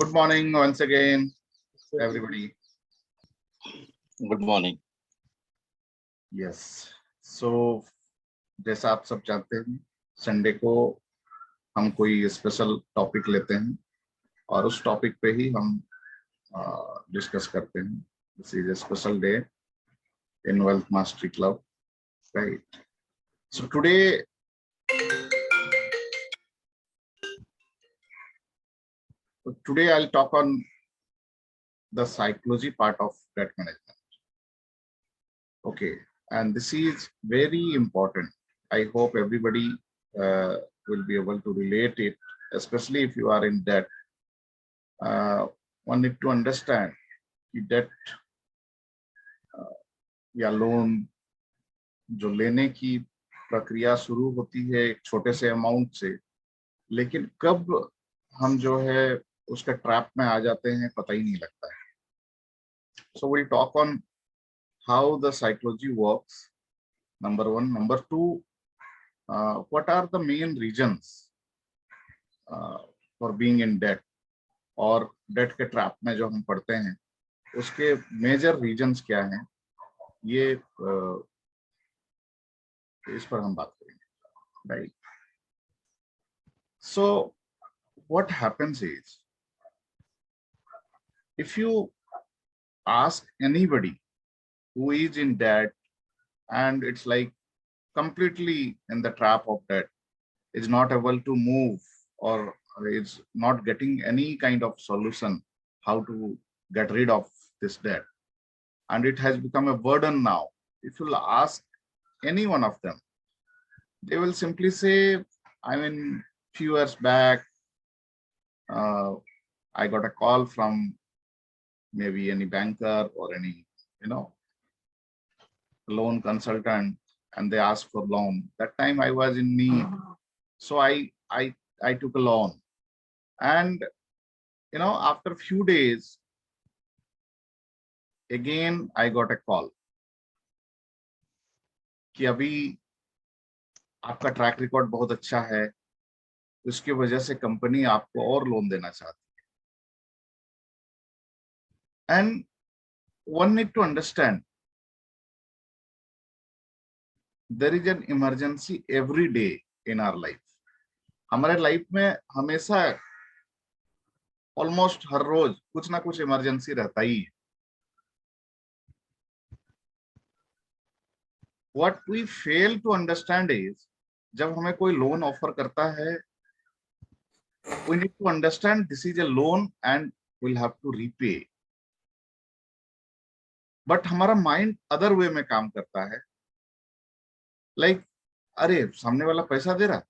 Good morning once again, everybody. Good morning. Yes. So, जैसा आप सब जानते हैं, संडे को हम कोई स्पेशल टॉपिक लेते हैं और उस टॉपिक पे ही हम डिस्कस करते हैं. This is a special day in Wealth Mastery Club, right? So today I'll talk on the psychology part of debt management. Okay, and this is very important. I hope everybody will be able to relate it, especially if you are in debt. One need to understand कि debt या loan जो लेने की प्रक्रिया शुरू होती है एक छोटे से अमाउंट से, लेकिन कब हम जो है उसके ट्रैप में आ जाते हैं पता ही नहीं लगता है. So we'll talk on how the psychology works, number one. Number two, what are the main reasons for being in debt, और डेट के ट्रैप में जो हम पढ़ते हैं उसके मेजर रीजंस क्या हैं, ये इस पर हम बात करेंगे, right. So what happens is, if you ask anybody who is in debt and it's like completely in the trap of debt, is not able to move or is not getting any kind of solution how to get rid of this debt, and it has become a burden now. If you'll ask any one of them, they will simply say, I mean, few years back, I got a call from maybe any banker or any, loan consultant, and they asked for loan. That time I was in need, so I took a loan, and after a few days, again I got a call कि अभी आपका track record बहुत अच्छा है, उसकी वजह से company आपको और लोन देना चाहती है. And one need to understand, there is an emergency every day in our life. हमारे लाइफ में हमेशा ऑलमोस्ट हर रोज कुछ ना कुछ इमरजेंसी रहता ही है. What we fail to understand is, जब हमें कोई लोन ऑफर करता है, we need to understand this is a loan and we'll have to repay. But हमारा माइंड अदर वे में काम करता है, लाइक अरे सामने वाला पैसा दे रहा,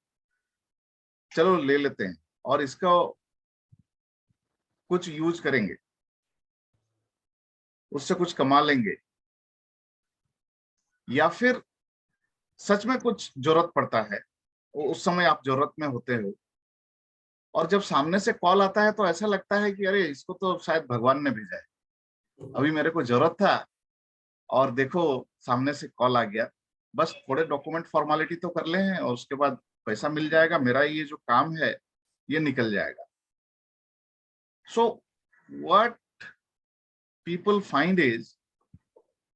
चलो ले लेते हैं और इसका कुछ यूज करेंगे, उससे कुछ कमा लेंगे, या फिर सच में कुछ जरूरत पड़ता है, उस समय आप जरूरत में होते हो, और जब सामने से कॉल आता है तो ऐसा लगता है कि अरे इसको तो शायद भगवान ने भेजा है, अभी मेरे को जरूरत था और देखो सामने से कॉल आ गया, बस थोड़े डॉक्यूमेंट फॉर्मेलिटी तो कर ले हैं और उसके बाद पैसा मिल जाएगा, मेरा ये जो काम है ये निकल जाएगा. So what people find is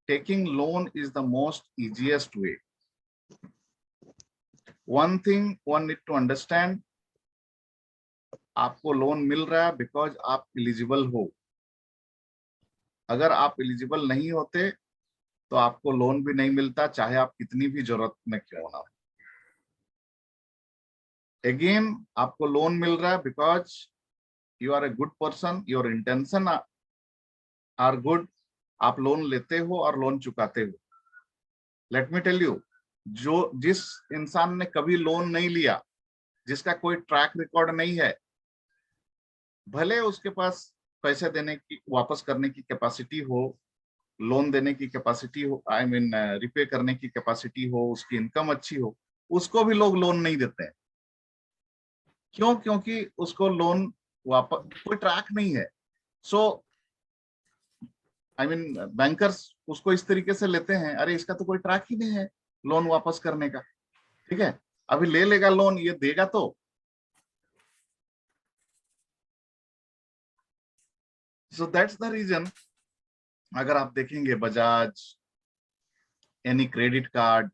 taking loan is the most easiest way. One thing one need to understand, आपको लोन मिल रहा है बिकॉज आप एलिजिबल हो. अगर आप एलिजिबल नहीं होते तो आपको लोन भी नहीं मिलता, चाहे आप कितनी भी जरूरत में क्यों ना हो. अगेन आपको लोन मिल रहा है because you are a good person, your intention are good. आप लोन लेते हो और लोन चुकाते हो. लेट मी टेल यू, जिस इंसान ने कभी लोन नहीं लिया, जिसका कोई ट्रैक रिकॉर्ड नहीं है, भले उसके पास पैसे देने की, वापस करने की कैपेसिटी हो, लोन देने की कैपेसिटी हो, आई मीन रिपे करने की कैपेसिटी हो, उसकी इनकम अच्छी हो, उसको भी लोग लोन नहीं देते हैं. क्यों? क्योंकि उसको लोन वापस कोई ट्रैक नहीं है. सो आई मीन बैंकर्स उसको इस तरीके से लेते हैं, अरे इसका तो कोई ट्रैक ही नहीं है लोन वापस करने का, ठीक है, अभी ले लेगा लोन, ये देगा तो. सो दैट्स द रीजन, अगर आप देखेंगे Bajaj, any credit card,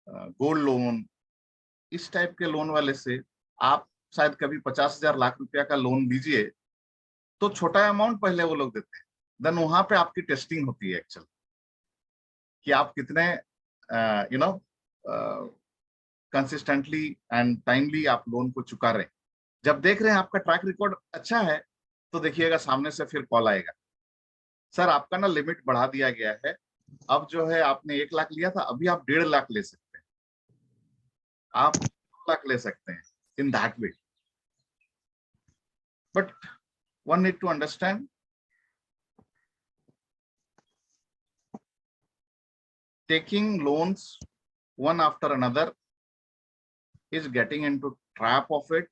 gold loan, इस टाइप के लोन वाले से आप शायद कभी 50,000 लाख रुपया का लोन लीजिए तो छोटा अमाउंट पहले वो लोग देते हैं, देन वहां पे आपकी टेस्टिंग होती है एक्चुअल कि आप कितने you know consistently and timely आप लोन को चुका रहे हैं। जब देख रहे हैं आपका ट्रैक रिकॉर्ड अच्छा है तो देखिएगा सामने से फिर कॉल आएगा, सर आपका ना लिमिट बढ़ा दिया गया है, अब जो है आपने 1 लाख लिया था, अभी आप 1.5 लाख ले सकते हैं, आप 2 लाख ले सकते हैं, in that way. But one need to understand, taking loans one after another is getting into trap of it,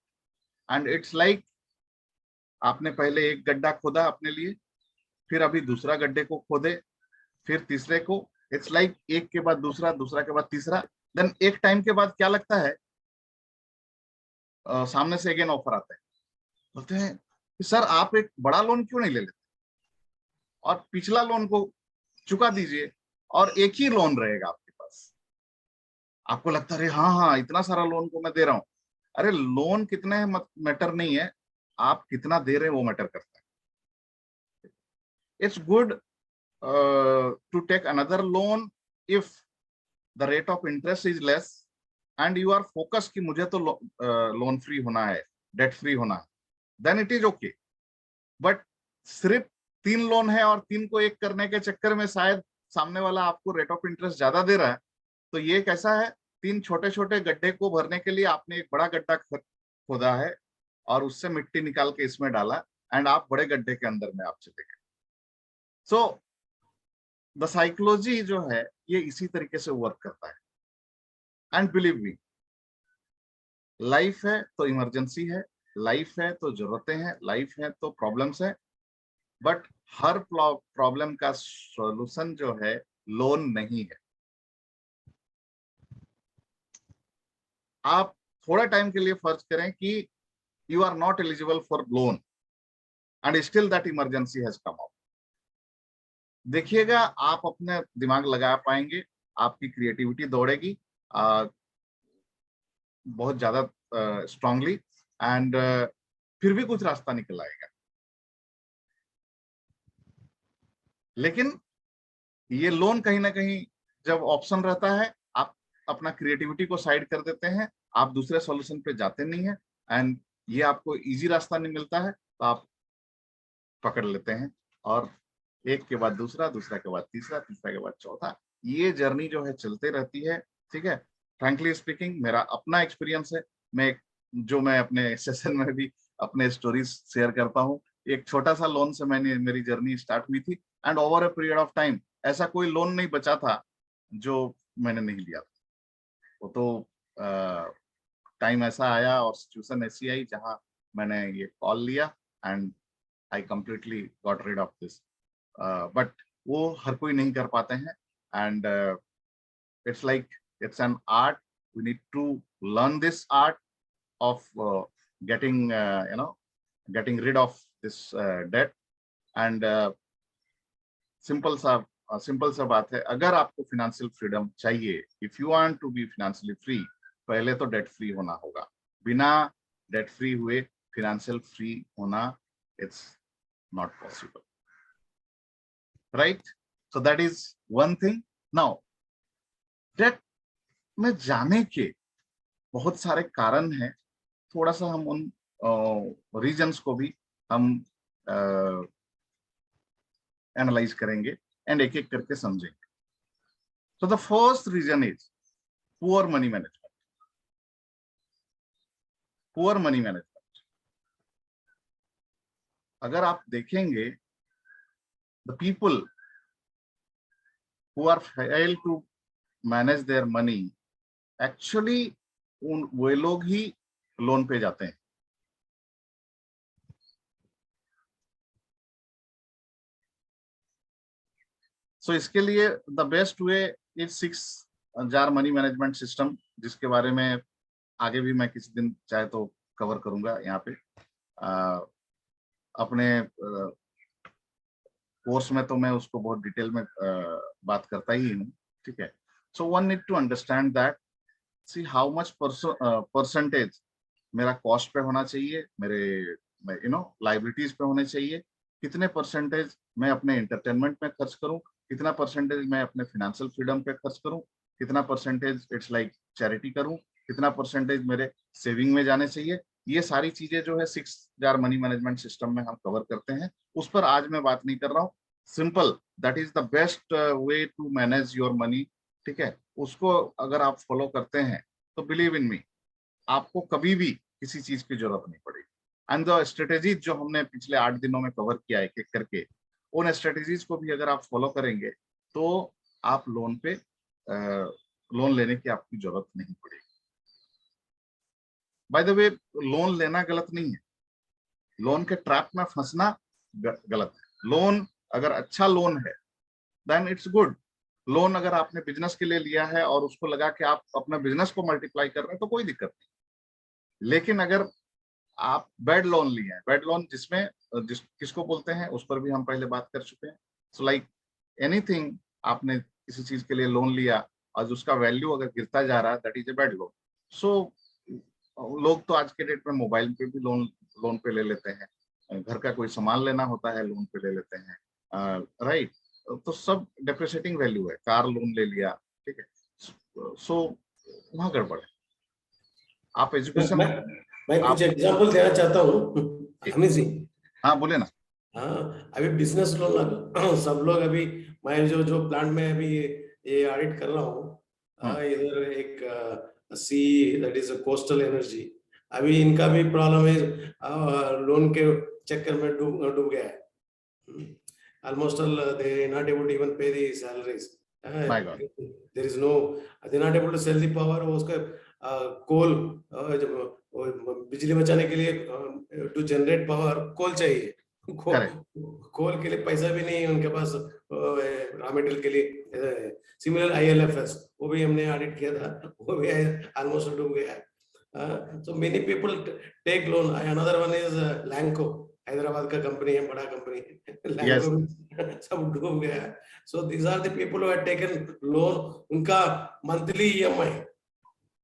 and it's like आपने पहले एक गड्ढा खोदा अपने लिए, फिर अभी दूसरा गड्ढे को खोदे, फिर तीसरे को, इट्स लाइक एक के बाद दूसरा, दूसरा के बाद तीसरा, देन एक टाइम के बाद क्या लगता है सामने से अगेन ऑफर आता है, बोलते हैं कि सर आप एक बड़ा लोन क्यों नहीं ले लेते और पिछला लोन को चुका दीजिए और एक ही लोन रहेगा आपके पास। आपको लगता है हाँ हाँ इतना सारा लोन को मैं दे रहा हूं, अरे लोन कितने है मैटर नहीं है, आप कितना दे रहे हैं वो मैटर करता है। It's good to take another loan if the rate of interest is less and you are focus कि मुझे तो लोन फ्री होना है, डेट फ्री होना है, then it is okay. But सिर्फ 3 लोन है और 3 को एक करने के चक्कर में शायद सामने वाला आपको रेट ऑफ इंटरेस्ट ज्यादा दे रहा है, तो ये कैसा है, 3 छोटे छोटे गड्ढे को भरने के लिए आपने एक बड़ा गड्ढा खोदा है और उससे मिट्टी निकाल के इसमें डाला एंड आप बड़े गड्ढे के अंदर में आप चले गए। सो द साइकोलॉजी जो है ये इसी तरीके से वर्क करता है। एंड बिलीव मी, लाइफ है तो इमरजेंसी है, लाइफ है तो जरूरतें हैं, लाइफ है तो प्रॉब्लम्स है, बट हर प्रॉब्लम का सॉल्यूशन जो है लोन नहीं है। आप थोड़ा टाइम के लिए फर्ज करें कि you are not eligible for loan and still that emergency has come up, देखिएगा आप अपने दिमाग लगा पाएंगे, आपकी क्रिएटिविटी दौड़ेगी बहुत ज्यादा स्ट्रांगली एंड फिर भी कुछ रास्ता निकल आएगा। लेकिन ये लोन कहीं ना कहीं जब ऑप्शन रहता है, आप अपना क्रिएटिविटी को साइड कर देते हैं, आप दूसरे सॉल्यूशन पे जाते नहीं है एंड ये आपको इजी रास्ता नहीं मिलता है तो आप पकड़ लेते हैं और एक के बाद दूसरा, दूसरा के बाद तीसरा, तीसरा के बाद चौथा, ये जर्नी जो है चलते रहती है। ठीक है, फ्रैंकली स्पीकिंग मेरा अपना एक्सपीरियंस है, मैं अपने सेशन में भी अपने स्टोरीज शेयर करता हूँ। एक छोटा सा लोन से मेरी जर्नी स्टार्ट हुई थी and over a period of time ऐसा कोई लोन नहीं बचा था जो मैंने नहीं लिया था। वो तो टाइम ऐसा आया और सिचुएशन ऐसी आई जहां मैंने ये कॉल लिया and I completely got rid of this. But वो हर कोई नहीं कर पाते हैं and it's like it's an art, we need to learn this art of getting rid of this debt and simple सा बात है, अगर आपको फिनेंशियल फ्रीडम चाहिए, if you want to be financially free, पहले तो डेट फ्री होना होगा। बिना डेट फ्री हुए फिनेंशियल फ्री होना it's not possible, right? So that is one thing. Now debt में जाने के बहुत सारे कारण हैं, थोड़ा सा हम उन रीजंस को भी हम एनालाइज करेंगे एंड एक एक करके समझेंगे। So the first reason is poor money management. Poor money management, अगर आप देखेंगे the people who are fail to manage their money, actually वे लोग ही लोन पे जाते हैं। सो इसके लिए the best way is 6 jar money management system, जिसके बारे में आगे भी मैं किसी दिन चाहे तो कवर करूंगा यहाँ पे। अपने कोर्स में तो मैं उसको बहुत डिटेल में बात करता ही हूँ, ठीक है। So one need to understand that, see how much percentage मेरा कॉस्ट पे होना चाहिए, मेरे लाइबिलिटीज पे होने चाहिए, कितने परसेंटेज मैं अपने एंटरटेनमेंट में खर्च करूं, कितना परसेंटेज मैं अपने फाइनेंशियल फ्रीडम पे खर्च करूं, कितना परसेंटेज इट्स लाइक चैरिटी करूं, कितना परसेंटेज मेरे सेविंग में जाने चाहिए। ये सारी चीजें जो है 6 जार मनी मैनेजमेंट सिस्टम में हम कवर करते हैं। उस पर आज मैं बात नहीं कर रहा हूँ। Simple, that is the best way to manage your money, ठीक है। उसको अगर आप फॉलो करते हैं तो बिलीव इन मी, आपको कभी भी किसी चीज की जरूरत नहीं पड़ेगी। एंड द स्ट्रेटेजीज जो हमने पिछले 8 दिनों में कवर किया एक एक करके, उन स्ट्रेटेजीज को भी अगर आप फॉलो करेंगे तो आप लोन लेने की आपकी जरूरत नहीं पड़ेगी। बाय द वे, लोन लेना गलत नहीं है, लोन के ट्रैप में फंसना गलत है। लोन अगर अच्छा लोन है देन इट्स गुड। लोन अगर आपने बिजनेस के लिए लिया है और उसको लगा कि आप अपना बिजनेस को मल्टीप्लाई कर रहे हैं तो कोई दिक्कत नहीं। लेकिन अगर आप बैड लोन लिए हैं, बैड लोन किसको बोलते हैं उस पर भी हम पहले बात कर चुके हैं। सो लाइक एनीथिंग, आपने किसी चीज के लिए लोन लिया और उसका वैल्यू अगर गिरता जा रहा है, that is a bad loan. So लोग तो आज के डेट में मोबाइल पे भी लोन पे ले लेते हैं, घर का कोई सामान लेना होता है लोन पे ले लेते हैं, राइट। तो सब डेप्रिसिएटिंग वैल्यू है, कार लोन ले लिया, ठीक है। सो वहां गड़बड़ है। आप एजुकेशन, मैं कुछ आप, एग्जांपल देना चाहता हूँ हमीद जी। हाँ बोले ना। हाँ, अभी बिजनेस लोन सब लोग अभी, मैं जो प्लांट में अभी ये ऑडिट कर रहा हूँ, इधर एक सी, दैट इज कोस्टल एनर्जी, अभी इनका भी प्रॉब्लम है, लोन के चक्कर में डूब गया है। almost all they not able to even pay the salaries. My God. There is no, they not able to sell the power. उसका कोल, जब बिजली बचाने के लिए टू जनरेट पावर कोल चाहिए, कोल के लिए पैसा भी नहीं है उनके पास, रॉ मटेरियल के लिए। सिमिलर ILFS वो भी हमने ऑडिट किया था, वो भी ऑलमोस्ट डूब गया है। So many people take loan. Another one is Lanco, Hyderabad का कंपनी है, बड़ा कंपनी है। Yes. सब डूब गया है। So these are the people who have taken loan. उनका मंथली EMI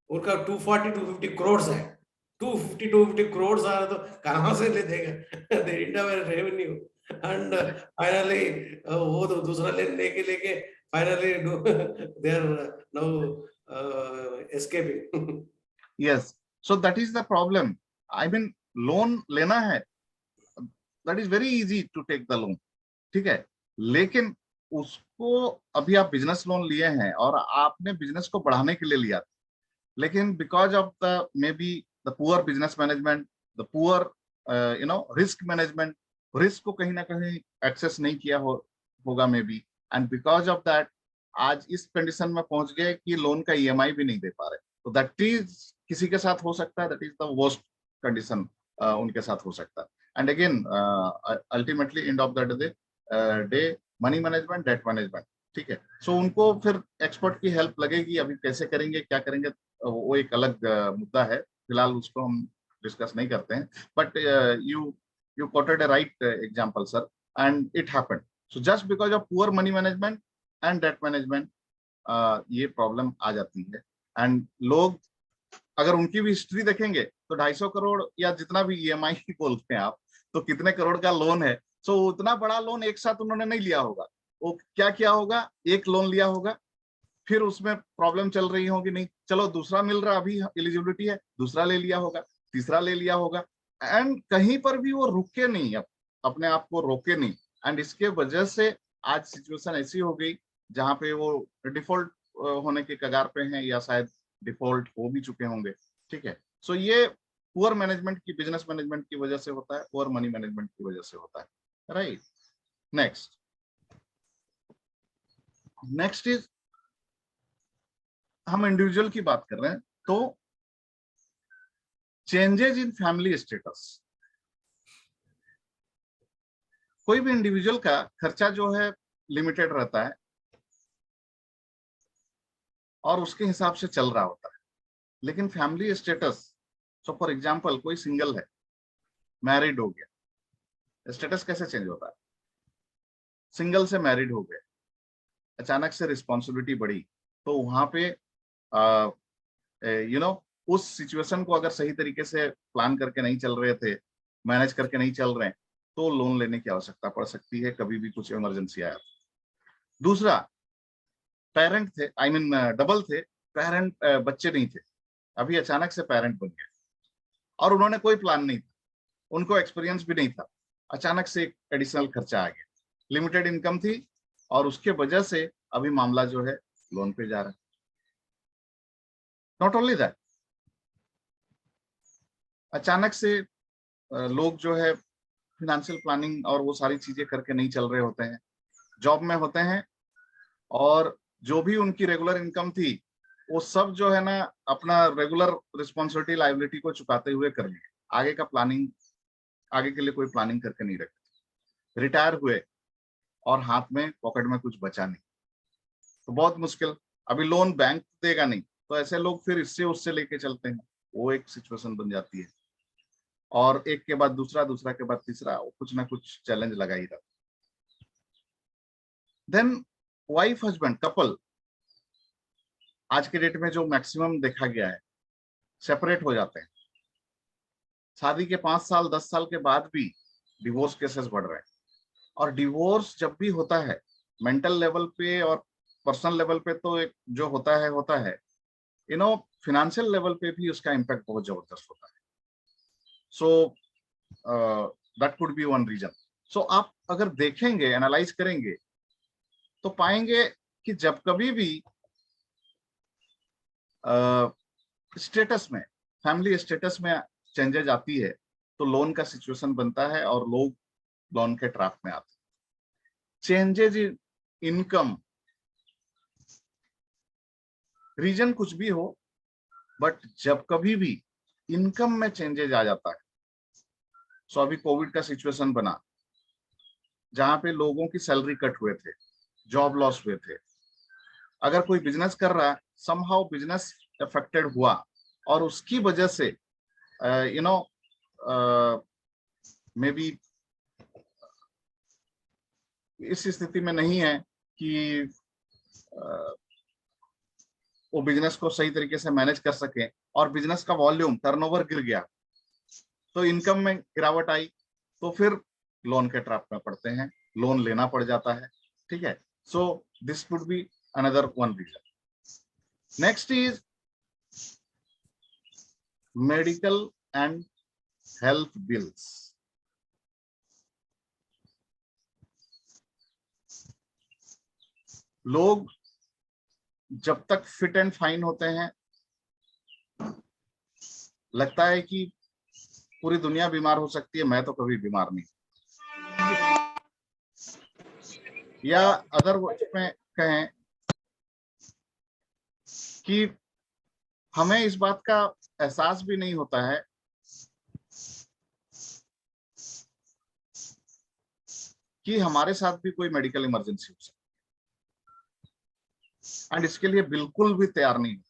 उनका 240-250 करोड़ है। 250 करोड़ आ रहा तो कहाँ से ले देगा? They didn't have a revenue and finally वो तो दूसरा लेके finally they are now escaping. Yes. So that is the problem. I mean, loan लेना है, that is very easy to take the loan, ठीक है। लेकिन उसको अभी आप बिजनेस लोन लिए हैं और आपने बिजनेस को बढ़ाने के लिए लिया था, लेकिन because of the may be the poor business management, the poor risk management, risk को कहीं ना कहीं एक्सेस नहीं किया होगा may be, and because of that आज इस कंडीशन में पहुंच गए कि लोन का EMI भी नहीं दे पा रहे। तो दैट इज किसी के साथ हो सकता है, that is the worst condition उनके साथ हो सकता है। And again ultimately end of the day money management, debt management, ठीक है। सो उनको फिर एक्सपर्ट की हेल्प लगेगी। अभी कैसे करेंगे, क्या करेंगे, वो एक अलग मुद्दा है, फिलहाल उसको हम डिस्कस नहीं करते हैं। But you quoted a right example, sir, and it happened. So just because of poor money management and debt management, ये प्रॉब्लम आ जाती है। एंड लोग अगर उनकी भी हिस्ट्री देखेंगे तो 250 करोड़ या जितना भी EMI बोलते हैं आप, तो कितने करोड़ का लोन है। सो उतना बड़ा लोन एक साथ उन्होंने नहीं लिया होगा। वो क्या किया होगा, एक लोन लिया होगा, फिर उसमें प्रॉब्लम चल रही होगी, नहीं चलो दूसरा मिल रहा, अभी एलिजिबिलिटी है, दूसरा ले लिया होगा, तीसरा ले लिया होगा, एंड कहीं पर भी वो रुके नहीं, अपने आप को रोके नहीं। एंड इसके वजह से आज सिचुएशन ऐसी हो गई जहां पे वो डिफॉल्ट होने के कगार पे हैं या शायद डिफॉल्ट हो भी चुके होंगे, ठीक है। सो ये पुअर मैनेजमेंट की, बिजनेस मैनेजमेंट की वजह से होता है, पुअर मनी मैनेजमेंट की वजह से होता है, राइट। नेक्स्ट इज, हम इंडिविजुअल की बात कर रहे हैं, तो चेंजेस इन फैमिली स्टेटस। कोई भी इंडिविजुअल का खर्चा जो है लिमिटेड रहता है और उसके हिसाब से चल रहा होता है, लेकिन family status, so for example कोई सिंगल है, मैरिड हो गया, स्टेटस कैसे चेंज होता है? सिंगल से मैरिड हो गए, अचानक से रिस्पॉन्सिबिलिटी बढ़ी, तो वहां पे उस सिचुएशन को अगर सही तरीके से प्लान करके नहीं चल रहे थे, मैनेज करके नहीं चल रहे हैं, तो लोन लेने की आवश्यकता पड़ सकती है, कभी भी कुछ इमरजेंसी आया। दूसरा, पेरेंट थे, आई मीन डबल थे, पेरेंट बच्चे नहीं थे, अभी अचानक से पेरेंट बन गए और उन्होंने कोई प्लान नहीं था, उनको एक्सपीरियंस भी नहीं था, अचानक से एक एडिशनल खर्चा आ गया, लिमिटेड इनकम थी और उसके वजह से अभी मामला जो है लोन पे जा रहा है। नॉट ओनली दैट, अचानक से लोग जो है फिनेंशियल प्लानिंग और वो सारी चीजें करके नहीं चल रहे होते हैं, जॉब में होते हैं और जो भी उनकी रेगुलर इनकम थी वो सब जो है ना अपना रेगुलर रिस्पॉन्सिबिलिटी लायबिलिटी को चुकाते हुए कर लिए, आगे का प्लानिंग, आगे के लिए कोई प्लानिंग करके नहीं रखते, रिटायर हुए और हाथ में पॉकेट में कुछ बचा नहीं, तो बहुत मुश्किल, अभी लोन बैंक देगा नहीं, तो ऐसे लोग फिर इससे उससे लेके चलते हैं, वो एक सिचुएशन बन जाती है और एक के बाद दूसरा, दूसरा के बाद तीसरा, कुछ ना कुछ चैलेंज लगा ही रहता। देन वाइफ हस्बैंड कपल, आज के डेट में जो मैक्सिमम देखा गया है, सेपरेट हो जाते हैं, शादी के 5 साल 10 साल के बाद भी डिवोर्स केसेस बढ़ रहे हैं, और डिवोर्स जब भी होता है मेंटल लेवल पे और पर्सनल लेवल पे तो एक जो होता है फिनेंशियल लेवल पे भी उसका इम्पैक्ट बहुत जबरदस्त होता है। So that could be one reason. So आप अगर देखेंगे, एनालाइज करेंगे, तो पाएंगे कि जब कभी भी स्टेटस में, फैमिली स्टेटस में चेंजेस आती है, तो लोन का सिचुएशन बनता है और लोग लोन के ट्रैप में आते हैं। चेंजेस इन इनकम, रीजन कुछ भी हो, बट जब कभी भी इनकम में चेंजेस आ जाता है, सो अभी कोविड का सिचुएशन बना जहां पे लोगों की सैलरी कट हुए थे, जॉब लॉस हुए थे, अगर कोई बिजनेस कर रहा है, समहाउ बिजनेस अफेक्टेड हुआ और उसकी वजह से मे बी इस स्थिति में नहीं है कि वो बिजनेस को सही तरीके से मैनेज कर सके और बिजनेस का वॉल्यूम, टर्नओवर गिर गया, तो इनकम में गिरावट आई, तो फिर लोन के ट्रैप में पड़ते हैं, लोन लेना पड़ जाता है। ठीक है, so this would be another one reason. Next is medical and health bills. लोग जब तक फिट एंड फाइन होते हैं, लगता है कि पूरी दुनिया बीमार हो सकती है, मैं तो कभी बीमार नहीं, या अदर वर्ड में कहें कि हमें इस बात का एहसास भी नहीं होता है कि हमारे साथ भी कोई मेडिकल इमरजेंसी हो सकती है, एंड इसके लिए बिल्कुल भी तैयार नहीं होते।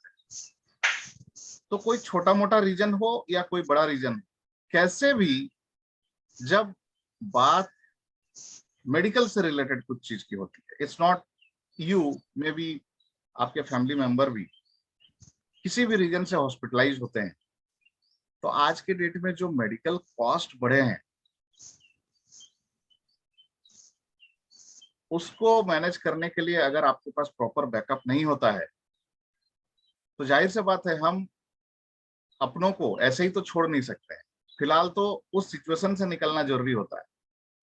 तो कोई छोटा मोटा रीजन हो या कोई बड़ा रीजन, कैसे भी जब बात मेडिकल से रिलेटेड कुछ चीज की होती है, it's not you, may be आपके फैमिली मेंबर भी किसी भी रीजन से हॉस्पिटलाइज होते हैं, तो आज के डेट में जो मेडिकल कॉस्ट बढ़े हैं, उसको मैनेज करने के लिए अगर आपके पास प्रॉपर बैकअप नहीं होता है, तो जाहिर सी बात है हम अपनों को ऐसे ही तो छोड़ नहीं सकते हैं। फिलहाल तो उस सिचुएशन से निकलना जरूरी होता है,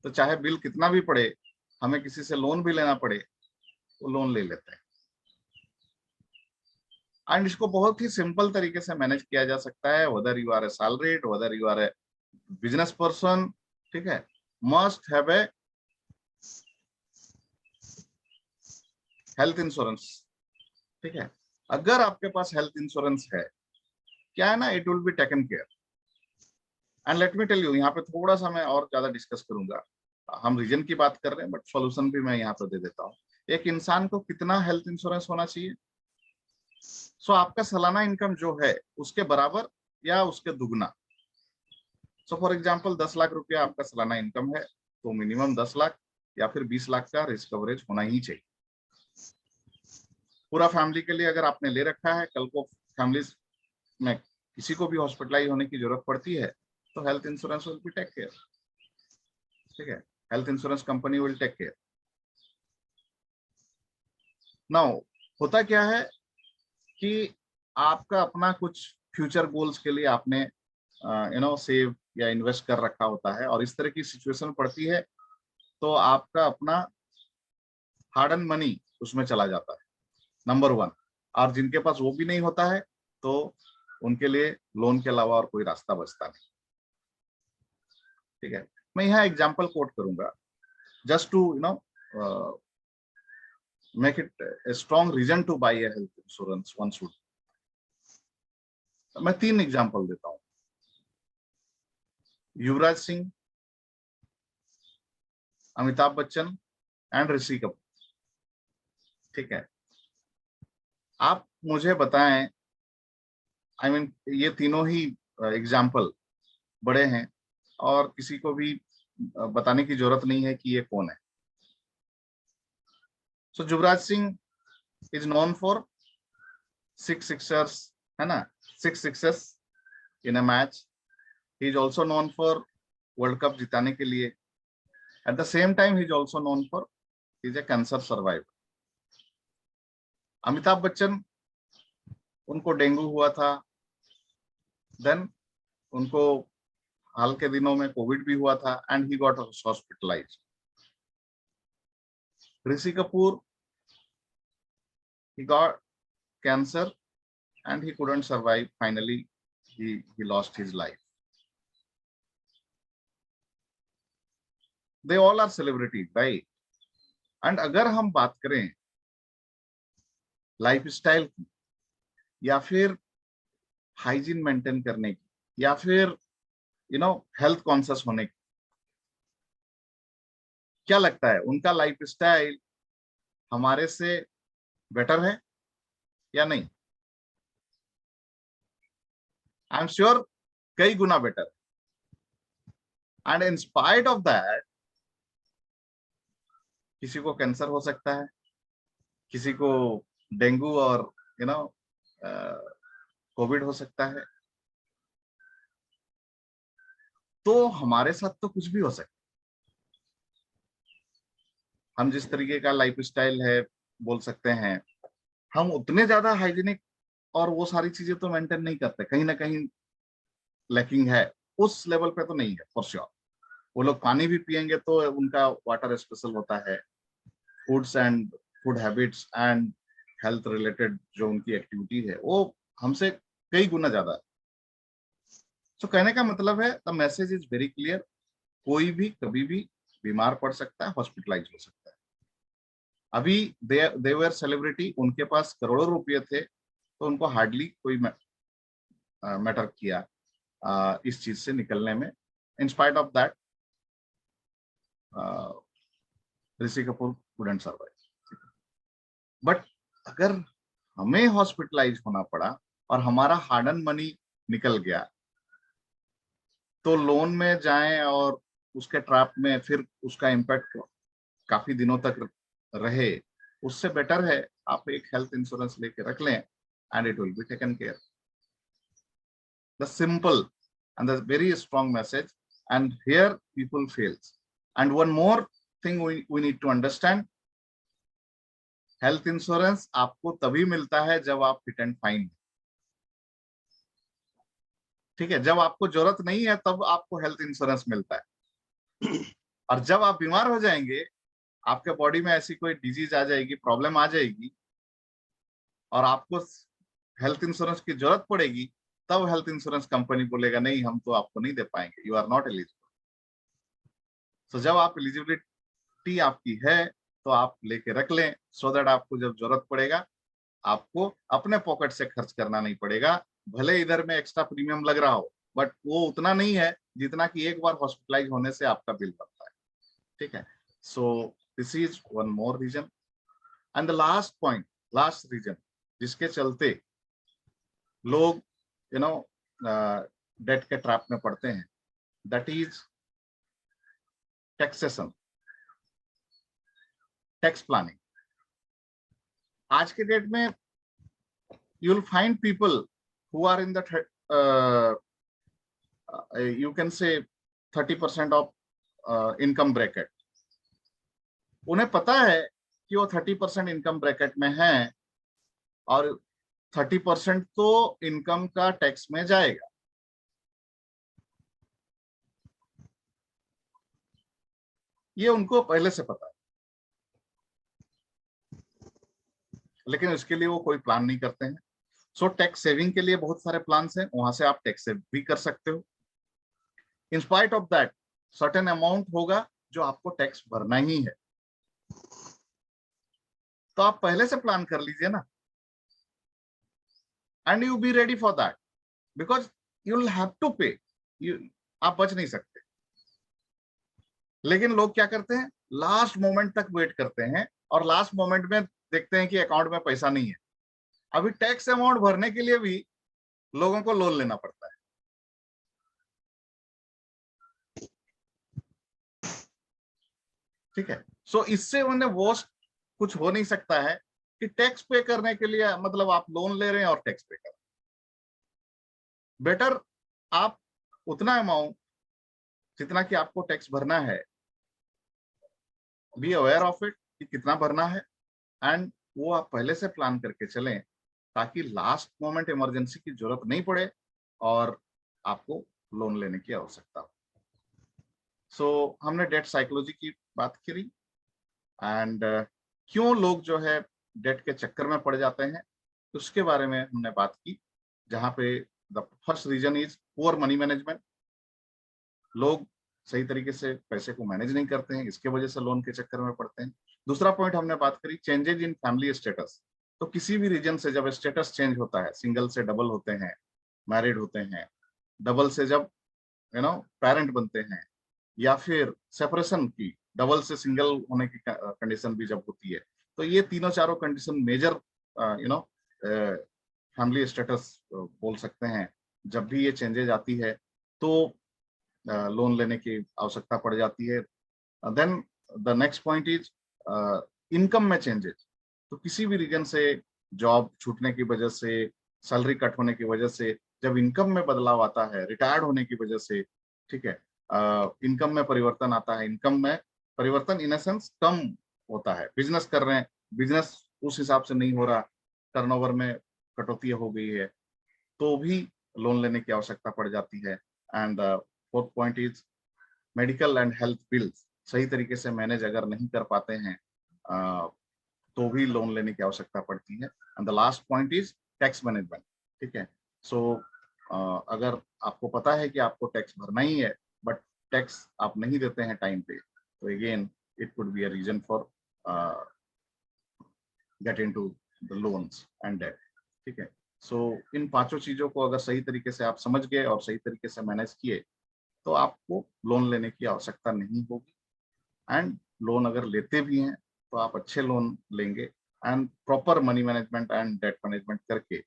तो चाहे बिल कितना भी पड़े, हमें किसी से लोन भी लेना पड़े, तो लोन ले लेते हैं। एंड इसको बहुत ही सिंपल तरीके से मैनेज किया जा सकता है, whether you are a salaried, whether you are a business person. ठीक है, must have a health insurance. ठीक है, अगर आपके पास हेल्थ इंश्योरेंस है, क्या है ना, it will be taken care. And let me tell you, यहाँ पे थोड़ा सा मैं और ज्यादा डिस्कस करूंगा, हम रीजन की बात कर रहे हैं बट सॉल्यूशन भी मैं यहाँ पे दे देता हूँ। एक इंसान को कितना हेल्थ इंश्योरेंस होना चाहिए? सो आपका सालाना इनकम जो है उसके बराबर या उसके दुगना। सो फॉर एग्जांपल 10 लाख रुपया आपका सालाना इनकम है, तो मिनिमम 10 लाख या फिर 20 लाख का रिस्क कवरेज होना ही चाहिए पूरा फैमिली के लिए। अगर आपने ले रखा है, कल को फैमिली में किसी को भी हॉस्पिटलाइज होने की जरूरत पड़ती है तो health insurance will be take care. ठीक है, health insurance company will take care. Now होता क्या है कि आपका अपना कुछ फ्यूचर गोल्स के लिए आपने सेव या इन्वेस्ट कर रखा होता है, और इस तरह की सिचुएशन पड़ती है तो आपका अपना हार्ड एंड मनी उसमें चला जाता है, नंबर 1। और जिनके पास वो भी नहीं होता है तो उनके लिए लोन के अलावा और कोई रास्ता बचता नहीं। ठीक है, मैं यहाँ एग्जांपल कोट करूंगा just to make it a strong reason to buy a health insurance one should। मैं 3 एग्जांपल देता हूं। युवराज सिंह, अमिताभ बच्चन एंड ऋषि कपूर। ठीक है, आप मुझे बताएं, आई मीन ये तीनों ही एग्जांपल बड़े हैं और किसी को भी बताने की जरूरत नहीं है कि ये कौन है। So Yuvraj Singh is known for 6 sixers, है ना, 6 sixes in a match. He is also known for world cup जिताने के लिए। At the same time he is also known for is a cancer survivor. Amitabh Bachchan, उनको डेंगू हुआ था, देन उनको हाल के दिनों में कोविड भी हुआ था and he got hospitalised. Rishi Kapoor, he got cancer and he couldn't survive, finally he lost his life। they all are celebrities, right? and अगर हम बात करें लाइफस्टाइल की या फिर हाइजीन मेंटेन करने की या फिर हेल्थ कॉन्शियस होने की, क्या लगता है उनका लाइफस्टाइल हमारे से बेटर है या नहीं? आई एम श्योर कई गुना better. And in spite of that किसी को कैंसर हो सकता है, किसी को डेंगू और कोविड हो सकता है, तो हमारे साथ तो कुछ भी हो सकता है। हम जिस तरीके का लाइफस्टाइल है बोल सकते हैं, हम उतने ज्यादा हाइजीनिक और वो सारी चीजें तो मेंटेन नहीं करते, कहीं ना कहीं लैकिंग है, उस लेवल पे तो नहीं है फॉर श्योर। वो लोग पानी भी पिएंगे तो उनका वाटर स्पेशल होता है, foods and food habits and health related जो उनकी एक्टिविटी है वो हमसे कई गुना ज्यादा है। तो कहने का मतलब है the message is very clear, कोई भी कभी भी बीमार पड़ सकता है, हॉस्पिटलाइज हो सकता है। अभी दे वर सेलिब्रिटी, उनके पास करोड़ों रुपए थे तो उनको हार्डली कोई मैटर किया इस चीज से निकलने में। इन spite of that Rishi Kapoor couldn't survive। But अगर हमें हॉस्पिटलाइज होना पड़ा और हमारा हार्ड एंड मनी निकल गया तो लोन में जाएं और उसके ट्रैप में फिर उसका इम्पैक्ट काफी दिनों तक रहे, उससे बेटर है आप एक हेल्थ इंश्योरेंस लेके रख लें and it will be taken care. The simple and the very strong message, and here people fails। and one more thing we need to understand, health insurance आपको तभी मिलता है जब आप फिट एंड फाइन। ठीक है, जब आपको जरूरत नहीं है तब आपको हेल्थ इंश्योरेंस मिलता है। और जब आप बीमार हो जाएंगे, आपके बॉडी में ऐसी कोई डिजीज आ जाएगी, प्रॉब्लम आ जाएगी और आपको हेल्थ इंश्योरेंस की जरूरत पड़ेगी, तब हेल्थ इंश्योरेंस कंपनी बोलेगा नहीं हम तो आपको नहीं दे पाएंगे, यू आर नॉट एलिजिबल। तो जब आप एलिजिबिलिटी आपकी है तो आप लेके रख लें, सो दैट आपको जब जरूरत पड़ेगा आपको अपने पॉकेट से खर्च करना नहीं पड़ेगा। भले इधर में एक्स्ट्रा प्रीमियम लग रहा हो बट वो उतना नहीं है जितना कि एक बार हॉस्पिटलाइज होने से आपका बिल बनता है। ठीक है, so this is one more reason. And the last point, last reason जिसके चलते लोग डेट के ट्रैप में पड़ते हैं, that is taxation. Tax planning. आज के डेट में you will find people who are in the you can say 30% of income bracket। उन्हें पता है कि वो 30% इनकम ब्रैकेट में है और 30% तो इनकम का टैक्स में जाएगा। ये उनको पहले से पता है, लेकिन इसके लिए वो कोई प्लान नहीं करते हैं। सो टैक्स सेविंग के लिए बहुत सारे प्लान्स हैं, वहां से आप टैक्स सेव भी कर सकते हो। इन spite of that certain amount होगा जो आपको टैक्स भरना ही है, तो आप पहले से प्लान कर लीजिए ना, and you be ready for that because you will have to pay. आप बच नहीं सकते। लेकिन लोग क्या करते हैं, लास्ट मोमेंट तक वेट करते हैं और लास्ट मोमेंट में देखते हैं कि अकाउंट में पैसा नहीं है। अभी टैक्स अमाउंट भरने के लिए भी लोगों को लोन लेना पड़ता है। ठीक है, सो इससे उन्हें वो कुछ हो नहीं सकता है कि टैक्स पे करने के लिए मतलब आप लोन ले रहे हैं और टैक्स पे कर रहे हैं। बेटर आप उतना अमाउंट जितना कि आपको टैक्स भरना है, बी अवेयर ऑफ इट कि कितना भरना है, एंड वो आप पहले से प्लान करके चलें ताकि लास्ट मोमेंट इमरजेंसी की जरूरत नहीं पड़े और आपको लोन लेने की आवश्यकता हो। सो हमने डेट साइकोलॉजी की बात करी एंड क्यों लोग जो है डेट के चक्कर में पड़ जाते हैं उसके बारे में हमने बात की, जहां पे the first reason is poor money management. लोग सही तरीके से पैसे को मैनेज नहीं करते हैं, इसके वजह से लोन के चक्कर में पड़ते हैं। दूसरा पॉइंट हमने बात करी चेंजेज इन फैमिली स्टेटस। तो किसी भी रीजन से जब स्टेटस चेंज होता है, सिंगल से डबल होते हैं, मैरिड होते हैं, डबल से जब पेरेंट बनते हैं, या फिर सेपरेशन की डबल से सिंगल होने की कंडीशन भी जब होती है, तो ये तीनों चारों कंडीशन मेजर फैमिली स्टेटस बोल सकते हैं। जब भी ये चेंजेज आती है तो लोन लेने की आवश्यकता पड़ जाती है। Then the next point is income में चेंजेस। तो किसी भी रीजन से जॉब छूटने की वजह से, सैलरी कट होने की वजह से जब इनकम में बदलाव आता है, रिटायर्ड होने की वजह से, ठीक है, इनकम में परिवर्तन आता है। इनकम में परिवर्तन इन अ सेंस कम होता है, बिजनेस कर रहे हैं, बिजनेस उस हिसाब से नहीं हो रहा, टर्नओवर में कटौती हो गई है, तो भी लोन लेने की आवश्यकता पड़ जाती है। And fourth point is medical and health bills सही तरीके से मैनेज अगर नहीं कर पाते हैं तो भी लोन लेने की आवश्यकता पड़ती है। And the last point is tax management. ठीक है, सो अगर आपको पता है कि आपको टैक्स भरना ही है बट टैक्स आप नहीं देते हैं टाइम पे, तो again it could be a reason for get into the loans and debt. ठीक है, सो इन पांचों चीजों को अगर सही तरीके से आप समझ गए और सही तरीके से मैनेज किए तो आपको लोन लेने की आवश्यकता नहीं होगी। एंड लोन अगर लेते भी हैं तो आप अच्छे लोन लेंगे and proper money management and debt management करके,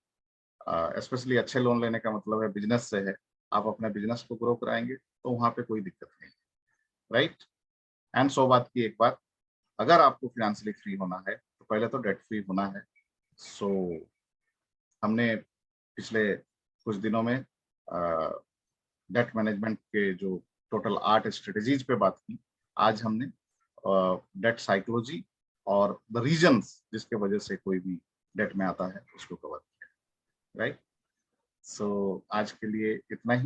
स्पेशली अच्छे लोन लेने का मतलब है बिजनेस से है, आप अपने बिजनेस को ग्रो कराएंगे तो वहां पे कोई दिक्कत नहीं, राइट। एंड 100 बात की एक बात, अगर आपको फिनेंशियली फ्री होना है तो पहले तो डेट फ्री होना है। सो हमने पिछले कुछ दिनों में डेट मैनेजमेंट के जो टोटल 8 स्ट्रेटेजीज पे बात की। आज हमने डेट साइकोलॉजी और द रीजंस जिसके वजह से कोई भी डेट में आता है उसको कवर किया, राइट। सो आज के लिए इतना ही।